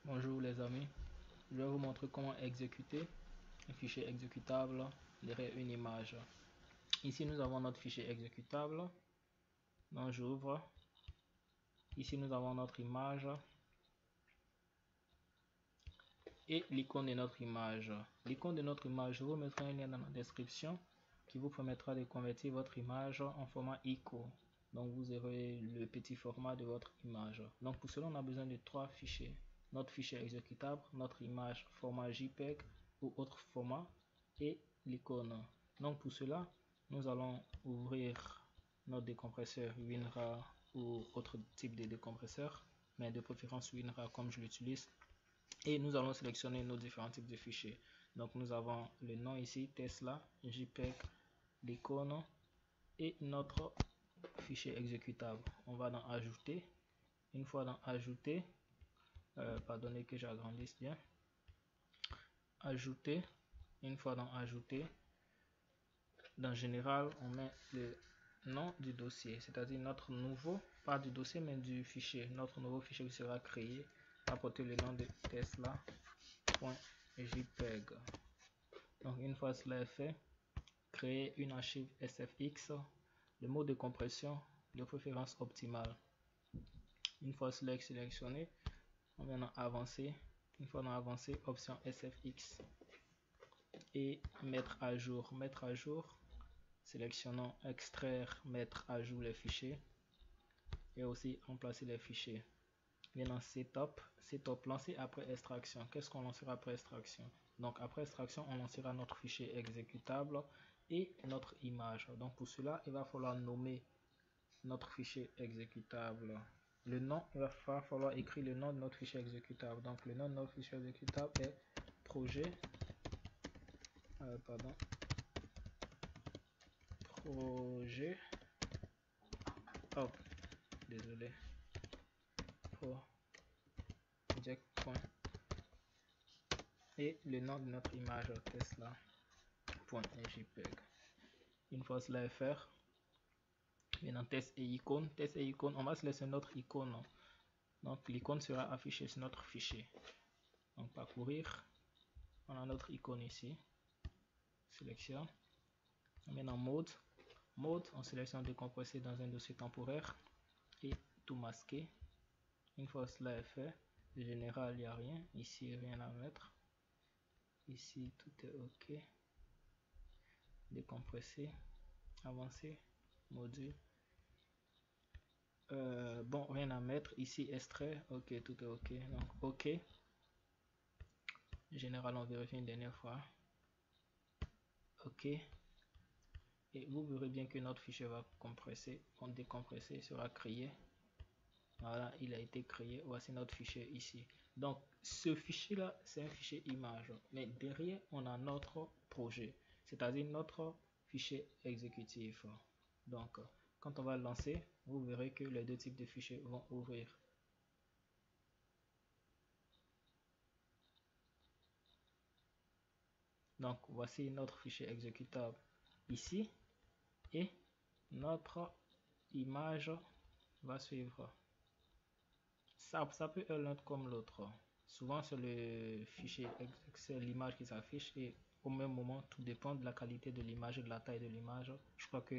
Bonjour les amis, je vais vous montrer comment exécuter un fichier exécutable derrière une image. Ici nous avons notre fichier exécutable, donc j'ouvre. Ici nous avons notre image et l'icône de notre image. L'icône de notre image, je vous mettrai un lien dans la description qui vous permettra de convertir votre image en format ICO. Donc vous aurez le petit format de votre image. Donc pour cela on a besoin de trois fichiers. Notre fichier exécutable, notre image format JPEG ou autre format et l'icône. Donc pour cela nous allons ouvrir notre décompresseur WinRAR ou autre type de décompresseur, mais de préférence WinRAR comme je l'utilise. Et nous allons sélectionner nos différents types de fichiers. Donc nous avons le nom ici, Tesla, JPEG, l'icône et notre fichier exécutable. On va dans ajouter. Une fois dans ajouter, pardonnez que j'agrandisse bien. Ajouter. Une fois dans ajouter, dans général, on met le nom du dossier, c'est-à-dire notre nouveau, pas du dossier mais du fichier. Notre nouveau fichier qui sera créé va porter le nom de tesla.jpeg. Donc une fois cela est fait, créer une archive SFX, le mode de compression de préférence optimale. Une fois cela est sélectionné, on vient dans avancer. Une fois dans avancer, option SFX et mettre à jour. Mettre à jour, sélectionnons extraire, mettre à jour les fichiers et aussi remplacer les fichiers. Bien dans setup, lancer après extraction. Qu'est-ce qu'on lancera après extraction? Donc après extraction, on lancera notre fichier exécutable et notre image. Donc pour cela, il va falloir nommer notre fichier exécutable. Le nom, il va falloir écrire le nom de notre fichier exécutable. Donc le nom de notre fichier exécutable est projet hop, désolé, project. Et le nom de notre image tesla.jpeg. Une fois cela est fait, maintenant test et icône. Test et icône, on va sélectionner notre icône. Donc l'icône sera affichée sur notre fichier. Donc parcourir, on a notre icône ici. Sélection. Maintenant mode. Mode, on sélectionne décompresser dans un dossier temporaire et tout masquer. Une fois cela est fait, en général il n'y a rien. Ici rien à mettre. Ici tout est ok. Décompresser, avancer, module. Bon, rien à mettre. Ici extrait, ok, tout est ok. Donc ok. En général, on vérifie une dernière fois. Ok. Et vous verrez bien que notre fichier va compresser. On décompresser sera créé. Voilà, il a été créé. Voici notre fichier ici. Donc ce fichier là, c'est un fichier image. Mais derrière, on a notre projet, c'est-à-dire notre fichier exécutif. Donc quand on va le lancer, vous verrez que les deux types de fichiers vont ouvrir. Donc voici notre fichier exécutable ici et notre image va suivre. Ça peut être l'un comme l'autre. Souvent c'est le fichier, c'est l'image qui s'affiche et au même moment tout dépend de la qualité de l'image et de la taille de l'image. Je crois que